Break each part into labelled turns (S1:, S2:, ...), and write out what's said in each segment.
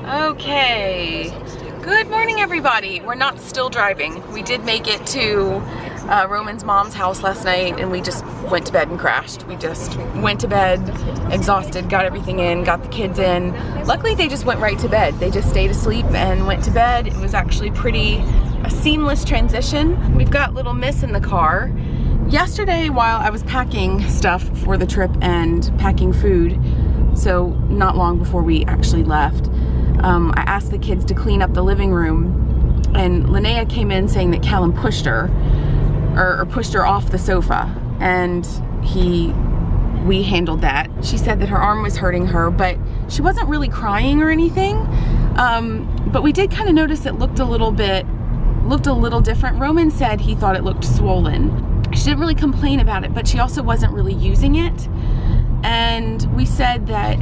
S1: Okay, good morning everybody. We're not still driving. We did make it to Roman's mom's house last night and we just went to bed and crashed. We just went to bed exhausted, got everything in, got the kids in. Luckily they just went right to bed. They just stayed asleep and went to bed. It was actually a seamless transition. We've got little Miss in the car. Yesterday while I was packing stuff for the trip and packing food, so not long before we actually left, I asked the kids to clean up the living room, and Linnea came in saying that Callum pushed her, or pushed her off the sofa, and we handled that. She said that her arm was hurting her, but she wasn't really crying or anything, but we did kind of notice it looked a little different. Roman said he thought it looked swollen. She didn't really complain about it, but she also wasn't really using it, and we said that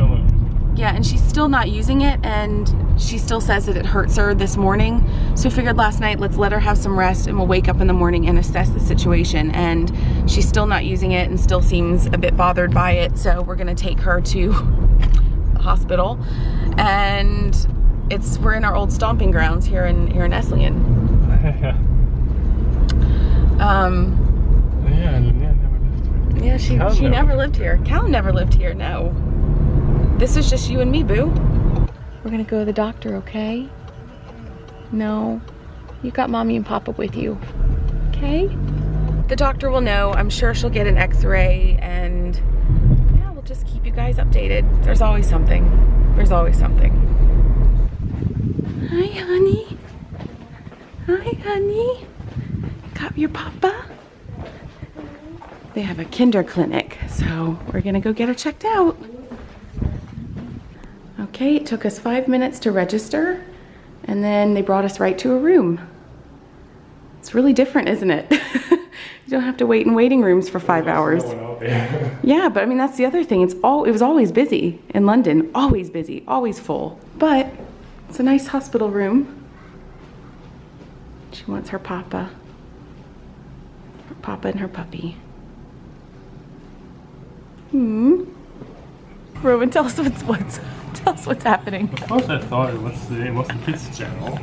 S1: yeah, and she's still not using it, and she still says that it hurts her this morning. So we figured last night, let's let her have some rest and we'll wake up in the morning and assess the situation. And she's still not using it and still seems a bit bothered by it. So we're gonna take her to the hospital. And we're in our old stomping grounds here in Esslingen. Yeah, she never lived here. Callum never lived here, no. This is just you and me, boo. We're gonna go to the doctor, okay? No, you got mommy and papa with you, okay? The doctor will know. I'm sure she'll get an x-ray, and yeah, we'll just keep you guys updated. There's always something. There's always something. Hi, honey. Hi, honey. Got your papa? They have a kinder clinic, so we're gonna go get her checked out. Okay, it took us 5 minutes to register, and then they brought us right to a room. It's really different, isn't it? You don't have to wait in waiting rooms for 5 hours. Yeah, but I mean, that's the other thing. It was always busy in London, always busy, always full. But it's a nice hospital room. She wants her papa and her puppy. Roman, tell us what's happening.
S2: At first I thought it was the kids channel.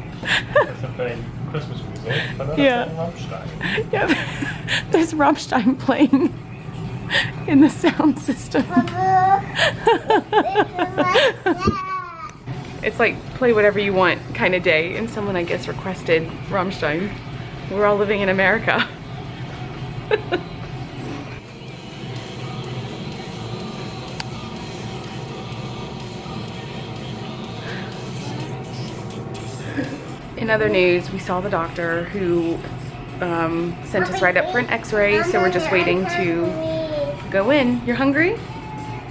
S2: They're playing Christmas music, but then
S1: Yeah.
S2: Rammstein.
S1: Yeah, there's Rammstein playing in the sound system. It's like play whatever you want kind of day, and someone I guess requested Rammstein. We're all living in America. In other news, we saw the doctor who sent us right up for an x-ray, so we're just waiting to go in. You're hungry?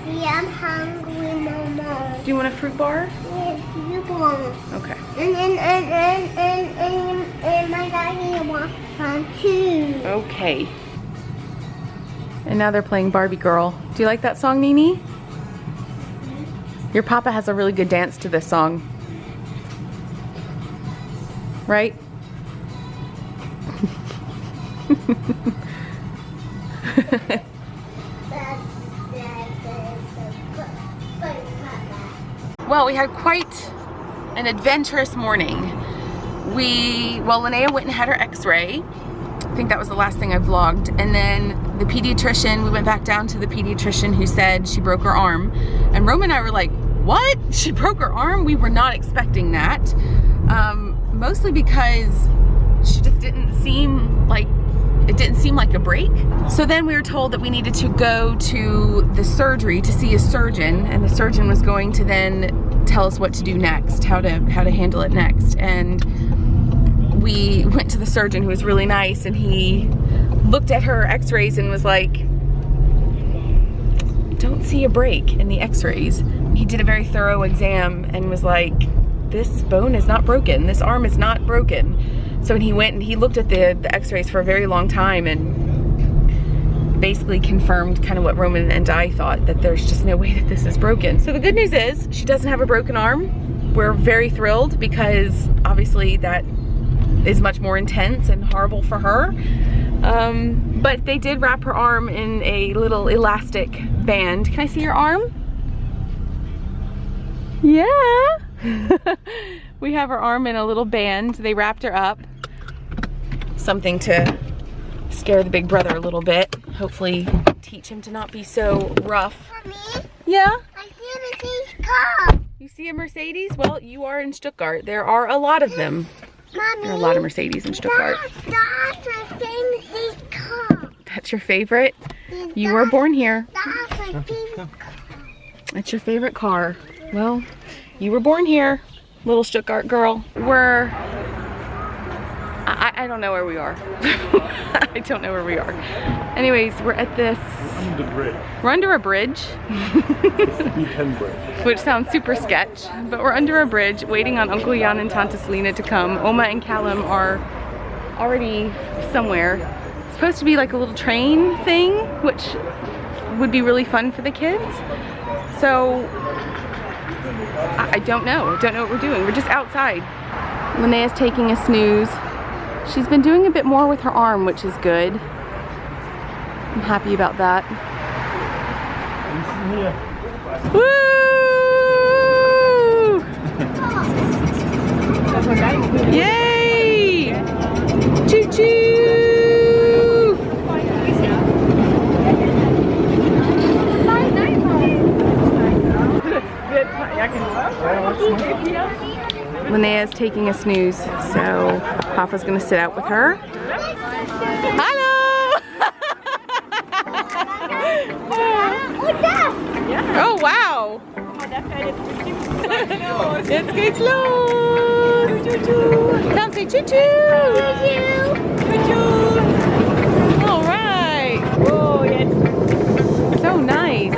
S3: Yeah, I'm hungry, Mama.
S1: Do you want a fruit bar?
S3: Yes, you want.
S1: Okay.
S3: And my daddy wants some too.
S1: Okay. And now they're playing Barbie Girl. Do you like that song, Nini? Your papa has a really good dance to this song. Right? Well, we had quite an adventurous morning. Linnea went and had her x-ray. I think that was the last thing I vlogged. And then the pediatrician, we went back down to the pediatrician who said she broke her arm. And Roman and I were like, what? She broke her arm? We were not expecting that. Mostly because she just didn't seem like a break. So then we were told that we needed to go to the surgery to see a surgeon, and the surgeon was going to then tell us what to do next, how to handle it next. And we went to the surgeon, who was really nice, and he looked at her x-rays and was like, don't see a break in the x-rays. He did a very thorough exam and was like, this bone is not broken, this arm is not broken. So when he went and he looked at the x-rays for a very long time and basically confirmed kind of what Roman and I thought, that there's just no way that this is broken. So the good news is she doesn't have a broken arm. We're very thrilled because obviously that is much more intense and horrible for her. But they did wrap her arm in a little elastic band. Can I see your arm? Yeah. We have her arm in a little band. They wrapped her up. Something to scare the big brother a little bit. Hopefully teach him to not be so rough.
S3: Mommy,
S1: Yeah?
S3: I see a Mercedes car.
S1: You see a Mercedes? Well, you are in Stuttgart. There are a lot of them.
S3: Mommy,
S1: There are a lot of Mercedes in Stuttgart.
S3: that's my favorite Mercedes car.
S1: That's your favorite? You were born here.
S3: That's my favorite car.
S1: It's your favorite car. Well, you were born here, little Stuttgart girl. I don't know where we are. I don't know where we are. Anyways, we're at this.
S2: Under the bridge.
S1: We're under a bridge.
S2: B10 bridge.
S1: Which sounds super sketch, but we're under a bridge waiting on Uncle Jan and Tante Selena to come. Oma and Callum are already somewhere. It's supposed to be like a little train thing, which would be really fun for the kids. So I don't know. Don't know what we're doing. We're just outside. Linnea's taking a snooze. She's been doing a bit more with her arm, which is good. I'm happy about that. Woo! Yay! Choo-choo! Linnea's taking a snooze, so Papa's gonna sit out with her. Hello! Oh wow! Jetzt geht's los! Come say choo-choo! Choo-choo! All right! Oh, yes. So nice.